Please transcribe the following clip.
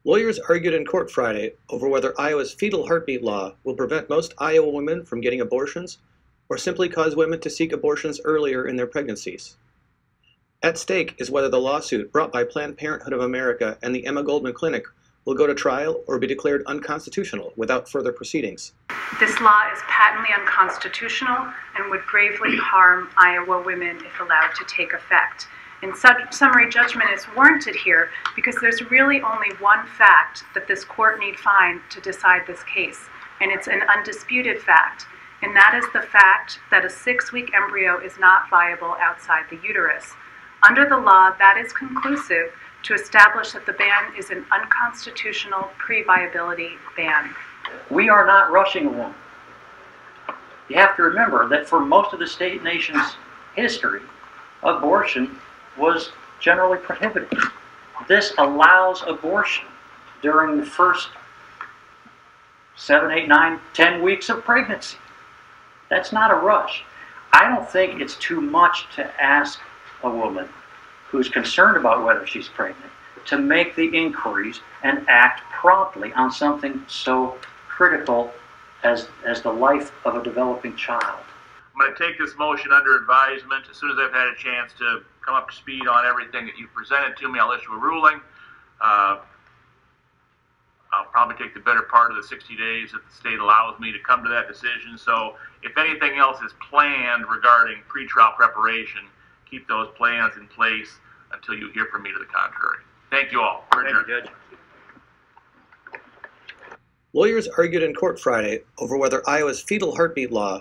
Lawyers argued in court Friday over whether Iowa's fetal heartbeat law will prevent most Iowa women from getting abortions or simply cause women to seek abortions earlier in their pregnancies. At stake is whether the lawsuit brought by Planned Parenthood of America and the Emma Goldman Clinic will go to trial or be declared unconstitutional without further proceedings. This law is patently unconstitutional and would gravely harm Iowa women if allowed to take effect. And summary judgment is warranted here because there's really only one fact that this court need find to decide this case, and it's an undisputed fact, and that is the fact that a 6-week embryo is not viable outside the uterus. Under the law, that is conclusive to establish that the ban is an unconstitutional pre-viability ban. We are not rushing a woman. You have to remember that for most of the state nation's history, abortion was generally prohibited. This allows abortion during the first 7, 8, 9, 10 weeks of pregnancy. That's not a rush. I don't think it's too much to ask a woman who's concerned about whether she's pregnant to make the inquiries and act promptly on something so critical as the life of a developing child. I'm going to take this motion under advisement. As soon as I've had a chance to come up to speed on everything that you've presented to me, I'll issue a ruling. I'll probably take the better part of the 60 days that the state allows me to come to that decision. So if anything else is planned regarding pretrial preparation, keep those plans in place until you hear from me to the contrary. Thank you all. Thank you, Judge. Lawyers argued in court Friday over whether Iowa's fetal heartbeat law